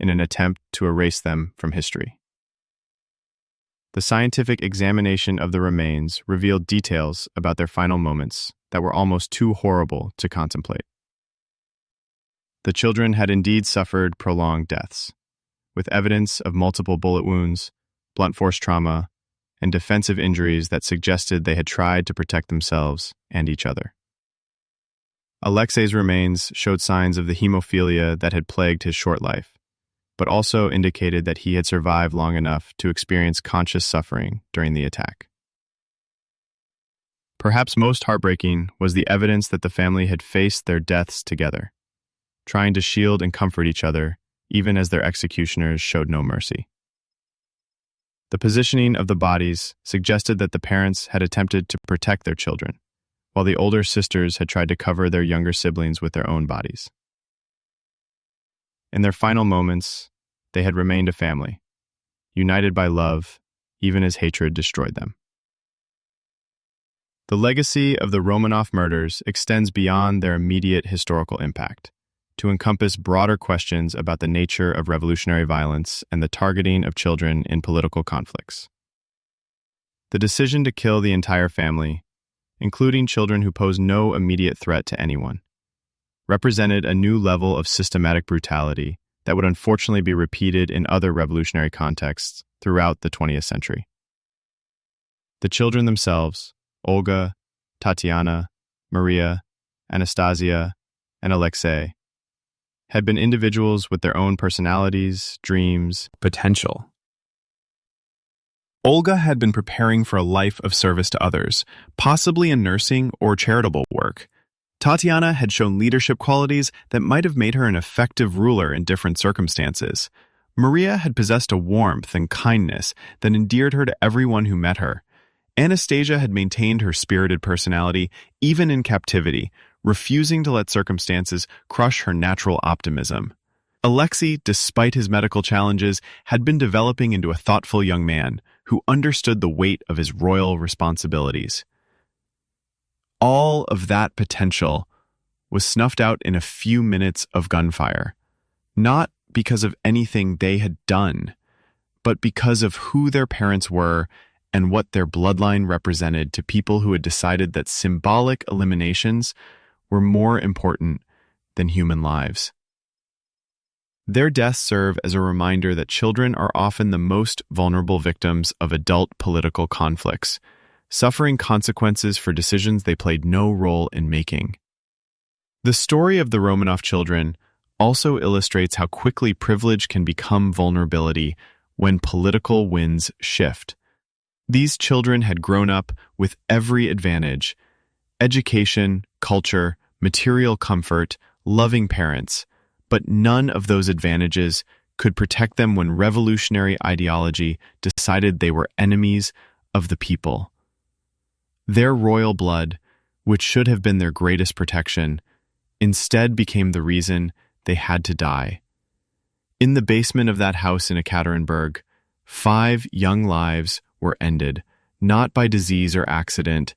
in an attempt to erase them from history. The scientific examination of the remains revealed details about their final moments that were almost too horrible to contemplate. The children had indeed suffered prolonged deaths, with evidence of multiple bullet wounds, blunt force trauma, and defensive injuries that suggested they had tried to protect themselves and each other. Alexei's remains showed signs of the hemophilia that had plagued his short life, but also indicated that he had survived long enough to experience conscious suffering during the attack. Perhaps most heartbreaking was the evidence that the family had faced their deaths together, trying to shield and comfort each other, even as their executioners showed no mercy. The positioning of the bodies suggested that the parents had attempted to protect their children, while the older sisters had tried to cover their younger siblings with their own bodies. In their final moments, they had remained a family, united by love, even as hatred destroyed them. The legacy of the Romanov murders extends beyond their immediate historical impact, to encompass broader questions about the nature of revolutionary violence and the targeting of children in political conflicts. The decision to kill the entire family, including children who pose no immediate threat to anyone, represented a new level of systematic brutality that would unfortunately be repeated in other revolutionary contexts throughout the 20th century. The children themselves, Olga, Tatiana, Maria, Anastasia, and Alexei, had been individuals with their own personalities, dreams, potential. Olga had been preparing for a life of service to others, possibly in nursing or charitable work. Tatiana had shown leadership qualities that might have made her an effective ruler in different circumstances. Maria had possessed a warmth and kindness that endeared her to everyone who met her. Anastasia had maintained her spirited personality even in captivity, refusing to let circumstances crush her natural optimism. Alexei, despite his medical challenges, had been developing into a thoughtful young man who understood the weight of his royal responsibilities. All of that potential was snuffed out in a few minutes of gunfire, not because of anything they had done, but because of who their parents were and what their bloodline represented to people who had decided that symbolic eliminations were more important than human lives. Their deaths serve as a reminder that children are often the most vulnerable victims of adult political conflicts, suffering consequences for decisions they played no role in making. The story of the Romanov children also illustrates how quickly privilege can become vulnerability when political winds shift. These children had grown up with every advantage: education, culture, material comfort, loving parents, but none of those advantages could protect them when revolutionary ideology decided they were enemies of the people. Their royal blood, which should have been their greatest protection, instead became the reason they had to die. In the basement of that house in Ekaterinburg, 5 young lives were ended, not by disease or accident,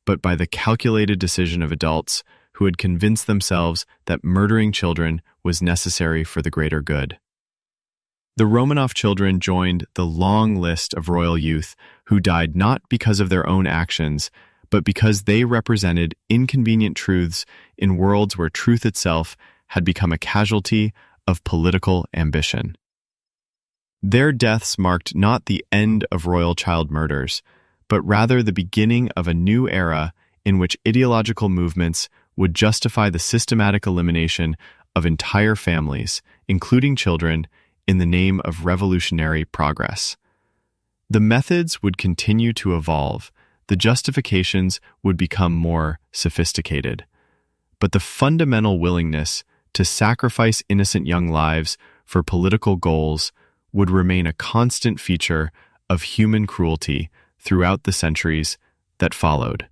but by the calculated decision of adults who had convinced themselves that murdering children was necessary for the greater good. The Romanov children joined the long list of royal youth who died not because of their own actions, but because they represented inconvenient truths in worlds where truth itself had become a casualty of political ambition. Their deaths marked not the end of royal child murders, but rather the beginning of a new era in which ideological movements would justify the systematic elimination of entire families, including children, in the name of revolutionary progress. The methods would continue to evolve, the justifications would become more sophisticated, but the fundamental willingness to sacrifice innocent young lives for political goals would remain a constant feature of human cruelty throughout the centuries that followed.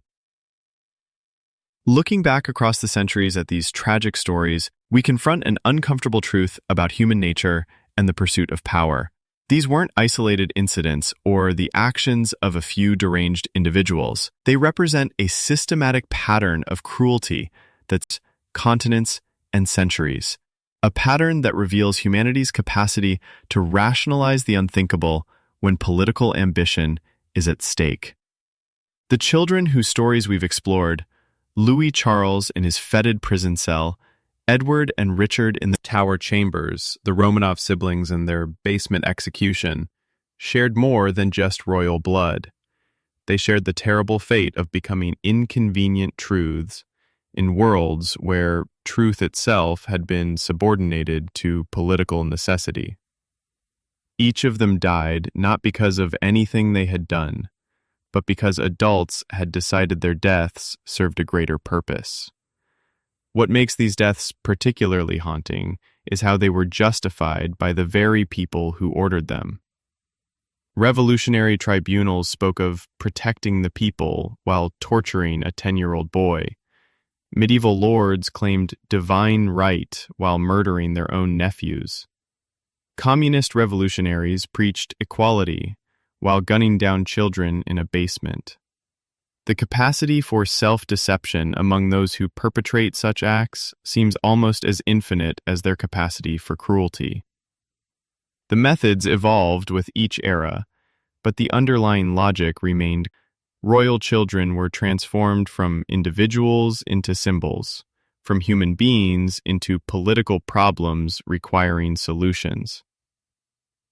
Looking back across the centuries at these tragic stories, we confront an uncomfortable truth about human nature and the pursuit of power. These weren't isolated incidents or the actions of a few deranged individuals. They represent a systematic pattern of cruelty that's continents and centuries, a pattern that reveals humanity's capacity to rationalize the unthinkable when political ambition is at stake. The children whose stories we've explored, Louis Charles in his fetid prison cell, Edward and Richard in the Tower Chambers, the Romanov siblings in their basement execution, shared more than just royal blood. They shared the terrible fate of becoming inconvenient truths in worlds where truth itself had been subordinated to political necessity. Each of them died not because of anything they had done, but because adults had decided their deaths served a greater purpose. What makes these deaths particularly haunting is how they were justified by the very people who ordered them. Revolutionary tribunals spoke of protecting the people while torturing a 10-year-old boy. Medieval lords claimed divine right while murdering their own nephews. Communist revolutionaries preached equality while gunning down children in a basement. The capacity for self-deception among those who perpetrate such acts seems almost as infinite as their capacity for cruelty. The methods evolved with each era, but the underlying logic remained. Royal children were transformed from individuals into symbols, from human beings into political problems requiring solutions.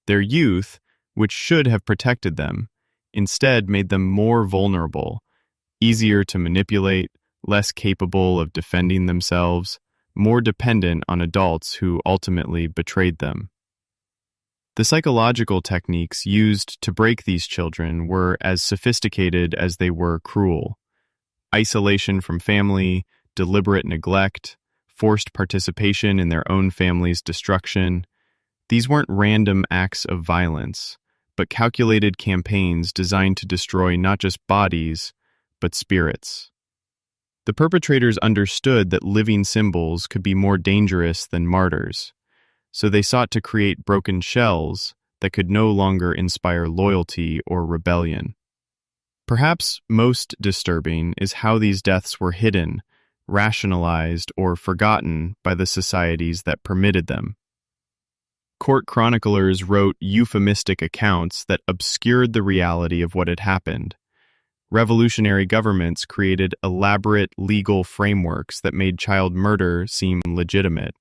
Their youth, which should have protected them, instead made them more vulnerable, easier to manipulate, less capable of defending themselves, more dependent on adults who ultimately betrayed them. The psychological techniques used to break these children were as sophisticated as they were cruel. Isolation from family, deliberate neglect, forced participation in their own family's destruction. These weren't random acts of violence, but calculated campaigns designed to destroy not just bodies, but spirits. The perpetrators understood that living symbols could be more dangerous than martyrs, so they sought to create broken shells that could no longer inspire loyalty or rebellion. Perhaps most disturbing is how these deaths were hidden, rationalized, or forgotten by the societies that permitted them. Court chroniclers wrote euphemistic accounts that obscured the reality of what had happened. Revolutionary governments created elaborate legal frameworks that made child murder seem legitimate.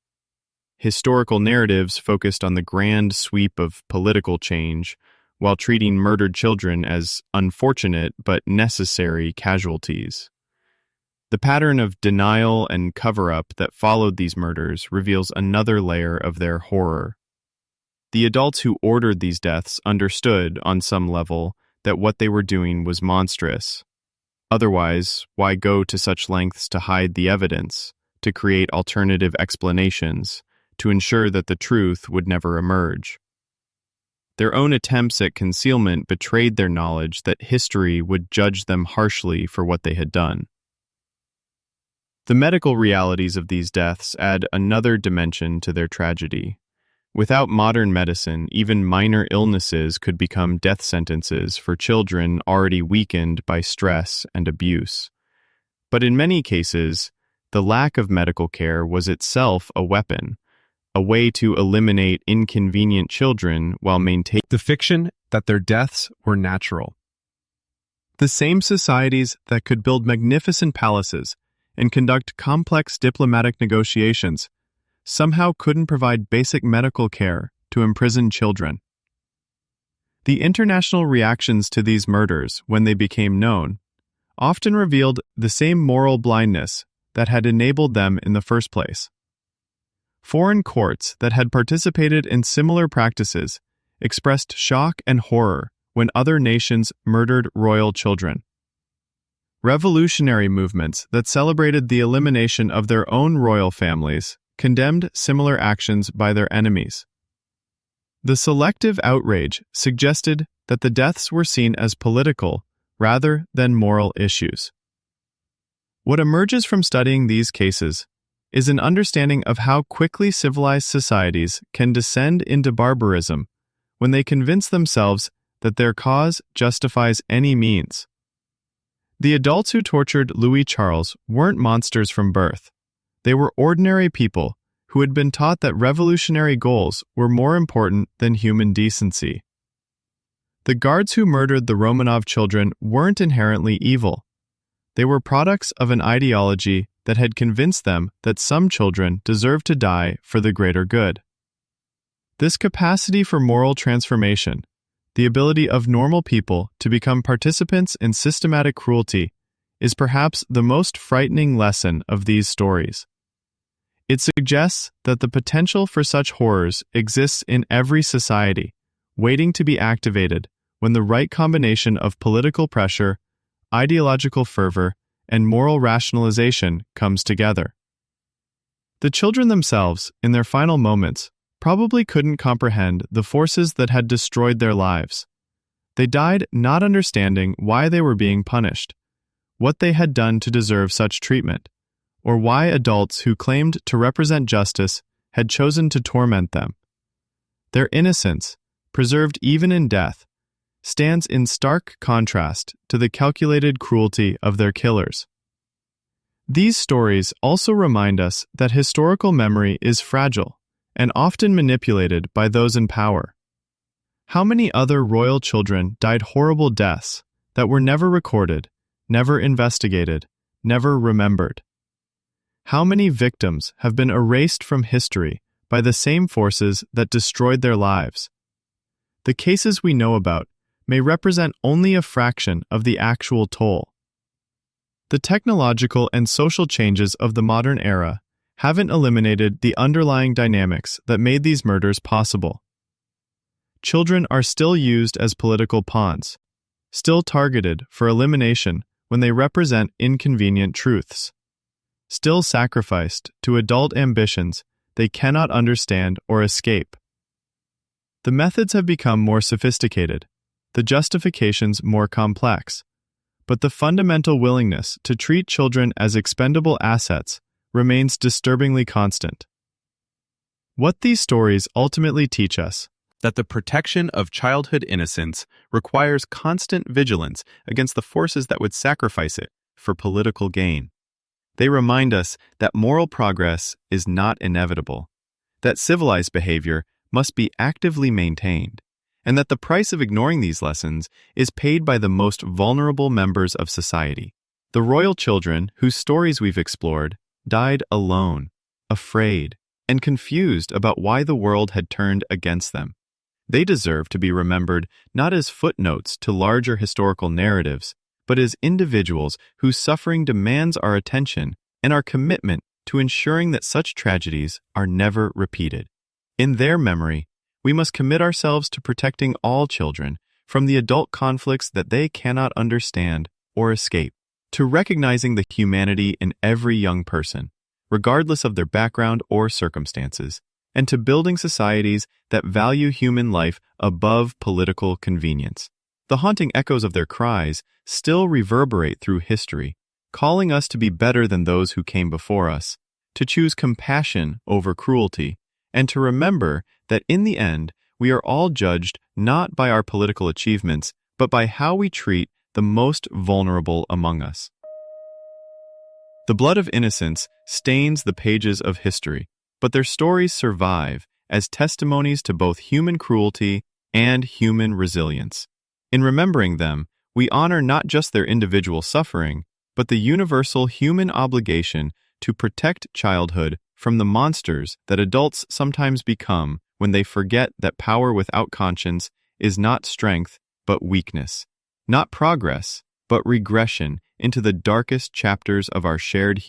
Historical narratives focused on the grand sweep of political change, while treating murdered children as unfortunate but necessary casualties. The pattern of denial and cover-up that followed these murders reveals another layer of their horror. The adults who ordered these deaths understood, on some level, that what they were doing was monstrous. Otherwise, why go to such lengths to hide the evidence, to create alternative explanations, to ensure that the truth would never emerge? Their own attempts at concealment betrayed their knowledge that history would judge them harshly for what they had done. The medical realities of these deaths add another dimension to their tragedy. Without modern medicine, even minor illnesses could become death sentences for children already weakened by stress and abuse. But in many cases, the lack of medical care was itself a weapon, a way to eliminate inconvenient children while maintaining
the fiction that their deaths were natural.
The same societies that could build magnificent palaces and conduct complex diplomatic negotiations somehow couldn't provide basic medical care to imprisoned children. The international reactions to these murders, when they became known, often revealed the same moral blindness that had enabled them in the first place. Foreign courts that had participated in similar practices expressed shock and horror when other nations murdered royal children. Revolutionary movements that celebrated the elimination of their own royal families condemned similar actions by their enemies. The selective outrage suggested that the deaths were seen as political rather than moral issues. What emerges from studying these cases is an understanding of how quickly civilized societies can descend into barbarism when they convince themselves that their cause justifies any means. The adults who tortured Louis Charles weren't monsters from birth. They were ordinary people who had been taught that revolutionary goals were more important than human decency. The guards who murdered the Romanov children weren't inherently evil. They were products of an ideology that had convinced them that some children deserved to die for the greater good. This capacity for moral transformation, the ability of normal people to become participants in systematic cruelty, is perhaps the most frightening lesson of these stories. It suggests that the potential for such horrors exists in every society, waiting to be activated when the right combination of political pressure, ideological fervor, and moral rationalization comes together. The children themselves, in their final moments, probably couldn't comprehend the forces that had destroyed their lives. They died not understanding why they were being punished, what they had done to deserve such treatment, or why adults who claimed to represent justice had chosen to torment them. Their innocence, preserved even in death, stands in stark contrast to the calculated cruelty of their killers. These stories also remind us that historical memory is fragile and often manipulated by those in power. How many other royal children died horrible deaths that were never recorded, never investigated, never remembered? How many victims have been erased from history by the same forces that destroyed their lives? The cases we know about may represent only a fraction of the actual toll. The technological and social changes of the modern era haven't eliminated the underlying dynamics that made these murders possible. Children are still used as political pawns, still targeted for elimination when they represent inconvenient truths, still sacrificed to adult ambitions they cannot understand or escape. The methods have become more sophisticated, the justifications more complex, but the fundamental willingness to treat children as expendable assets remains disturbingly constant. What these stories ultimately teach us
That the protection of childhood innocence requires constant vigilance against the forces that would sacrifice it for political gain. They remind us that moral progress is not inevitable, that civilized behavior must be actively maintained, and that the price of ignoring these lessons is paid by the most vulnerable members of society. The royal children, whose stories we've explored, died alone, afraid, and confused about why the world had turned against them. They deserve to be remembered not as footnotes to larger historical narratives, but as individuals whose suffering demands our attention and our commitment to ensuring that such tragedies are never repeated. In their memory, we must commit ourselves to protecting all children from the adult conflicts that they cannot understand or escape, to recognizing the humanity in every young person, regardless of their background or circumstances, and to building societies that value human life above political convenience. The haunting echoes of their cries still reverberate through history, calling us to be better than those who came before us, to choose compassion over cruelty, and to remember that in the end, we are all judged not by our political achievements, but by how we treat the most vulnerable among us. The blood of innocents stains the pages of history, but their stories survive as testimonies to both human cruelty and human resilience. In remembering them, we honor not just their individual suffering, but the universal human obligation to protect childhood from the monsters that adults sometimes become when they forget that power without conscience is not strength but weakness, not progress but regression into the darkest chapters of our shared